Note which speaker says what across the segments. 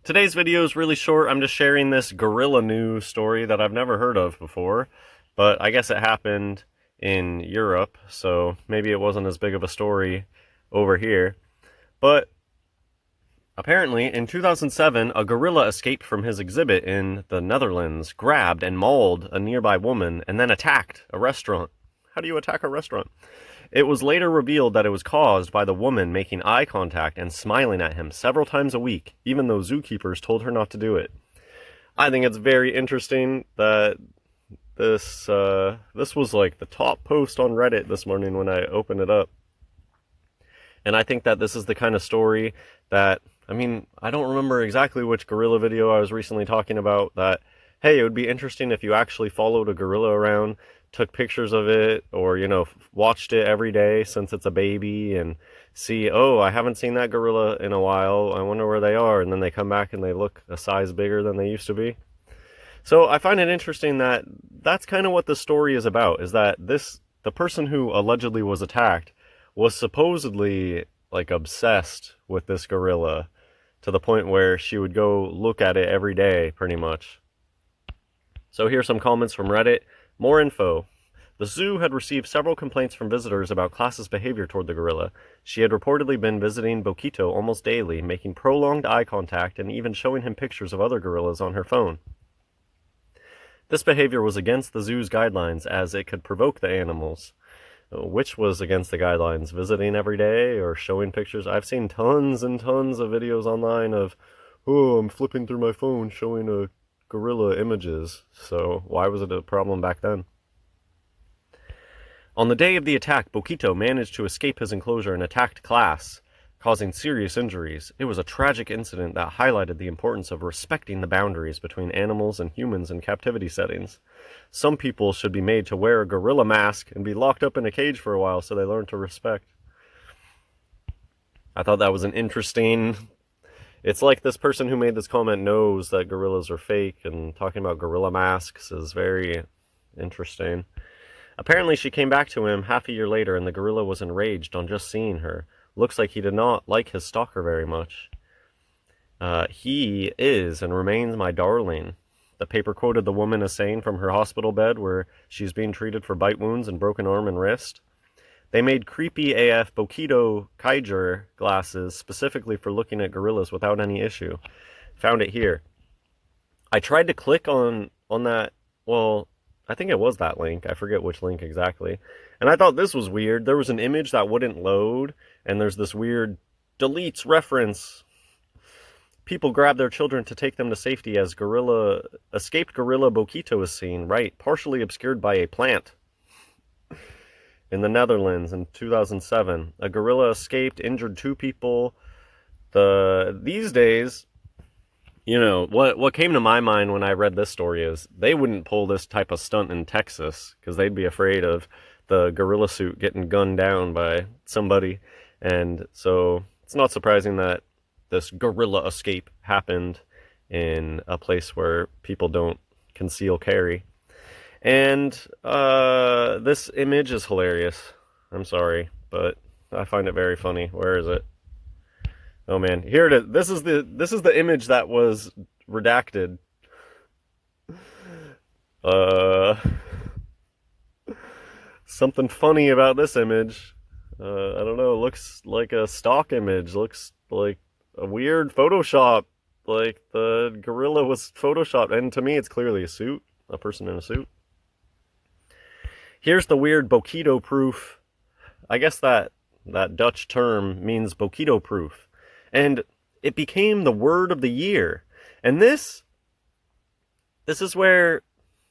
Speaker 1: Today's video is really short. I'm just sharing this gorilla news story that I've never heard of before, but I guess it happened in Europe, so maybe it wasn't as big of a story over here. But apparently, in 2007, a gorilla escaped from his exhibit in the Netherlands, grabbed and mauled a nearby woman, and then attacked a restaurant. How do you attack a restaurant? It was later revealed that it was caused by the woman making eye contact and smiling at him several times a week, even though zookeepers told her not to do it. I think it's very interesting that this was like the top post on Reddit this morning when I opened it up. And I think that this is the kind of story that, I don't remember exactly which gorilla video I was recently talking about that, hey, it would be interesting if you actually followed a gorilla around, took pictures of it, or, watched it every day since it's a baby and see, oh, I haven't seen that gorilla in a while, I wonder where they are, and then they come back and they look a size bigger than they used to be. So I find it interesting that that's kind of what the story is about, is that the person who allegedly was attacked was supposedly like obsessed with this gorilla to the point where she would go look at it every day, pretty much. So here's some comments from Reddit. More info. The zoo had received several complaints from visitors about Class's behavior toward the gorilla. She had reportedly been visiting Bokito almost daily, making prolonged eye contact and even showing him pictures of other gorillas on her phone. This behavior was against the zoo's guidelines as it could provoke the animals. Which was against the guidelines, visiting every day or showing pictures? I've seen tons and tons of videos online of, oh, I'm flipping through my phone showing a gorilla images, so why was it a problem back then? On the day of the attack, Bokito managed to escape his enclosure and attacked Class, causing serious injuries. It was a tragic incident that highlighted the importance of respecting the boundaries between animals and humans in captivity settings. Some people should be made to wear a gorilla mask and be locked up in a cage for a while so they learn to respect. I thought that was an interesting... It's like this person who made this comment knows that gorillas are fake, and talking about gorilla masks is very interesting. Apparently she came back to him half a year later and the gorilla was enraged on just seeing her. Looks like he did not like his stalker very much. He is and remains my darling. The paper quoted the woman as saying from her hospital bed where she's being treated for bite wounds and broken arm and wrist. They made creepy AF bokito kaiser glasses specifically for looking at gorillas without any issue. Found it here. I tried to click on that, well, I think it was that link. I forget which link exactly. And I thought this was weird. There was an image that wouldn't load, and there's this weird deletes reference. People grab their children to take them to safety as escaped gorilla bokito is seen, right, partially obscured by a plant. In the Netherlands in 2007, a gorilla escaped, injured 2 people. These days, what came to my mind when I read this story is they wouldn't pull this type of stunt in Texas because they'd be afraid of the gorilla suit getting gunned down by somebody. And so it's not surprising that this gorilla escape happened in a place where people don't conceal carry. And this image is hilarious. I'm sorry, but I find it very funny. Where is it? Oh man, here it is. This is the image that was redacted. Something funny about this image. I don't know. It looks like a stock image. Looks like a weird Photoshop. Like the gorilla was photoshopped, and to me, it's clearly a suit. A person in a suit. Here's the weird bokito proof. I guess that Dutch term means bokito proof. And it became the word of the year. And this is where,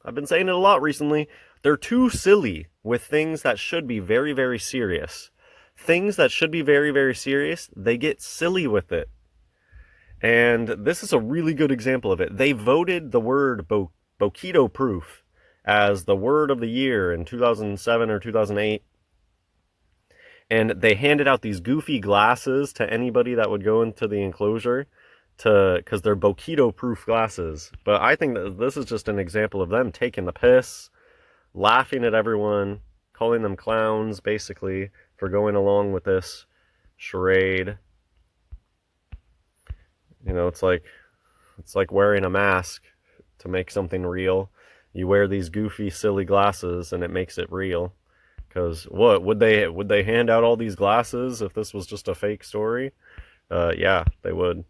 Speaker 1: I've been saying it a lot recently, they're too silly with things that should be very, very serious. Things that should be very, very serious, they get silly with it. And this is a really good example of it. They voted the word bokito proof as the word of the year in 2007 or 2008. And they handed out these goofy glasses to anybody that would go into the enclosure because they're bokito proof glasses. But I think that this is just an example of them taking the piss, laughing at everyone, calling them clowns, basically, for going along with this charade. It's like, It's like wearing a mask to make something real. You wear these goofy, silly glasses, and it makes it real. Because what would they hand out all these glasses if this was just a fake story? Yeah, they would.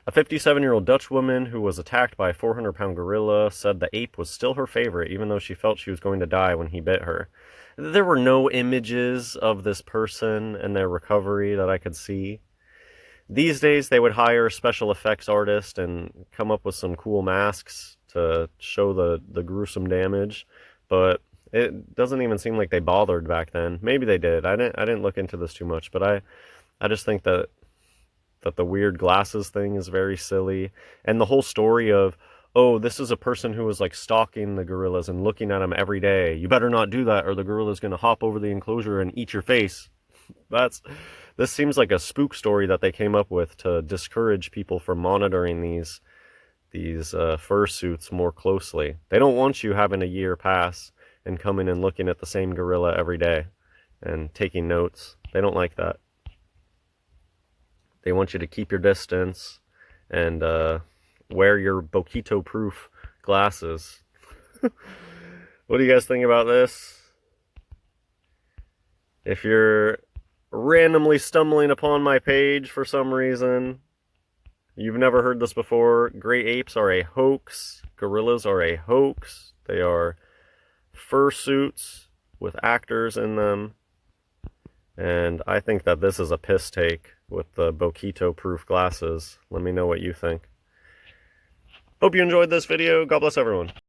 Speaker 1: A 57-year-old Dutch woman who was attacked by a 400-pound gorilla said the ape was still her favorite, even though she felt she was going to die when he bit her. There were no images of this person and their recovery that I could see. These days, they would hire a special effects artist and come up with some cool masks to show the gruesome damage, but it doesn't even seem like they bothered back then. Maybe they did. I didn't look into this too much, but I just think that the weird glasses thing is very silly, and the whole story of, oh, this is a person who was like stalking the gorillas and looking at them every day. You better not do that, or the gorilla's gonna hop over the enclosure and eat your face. This seems like a spook story that they came up with to discourage people from monitoring these fursuits more closely. They don't want you having a year pass and coming and looking at the same gorilla every day and taking notes. They don't like that. They want you to keep your distance and wear your bokito-proof glasses. What do you guys think about this? If you're randomly stumbling upon my page for some reason, you've never heard this before, gray apes are a hoax. Gorillas are a hoax. They are fursuits with actors in them. And I think that this is a piss take with the bokito-proof glasses. Let me know what you think. Hope you enjoyed this video. God bless everyone.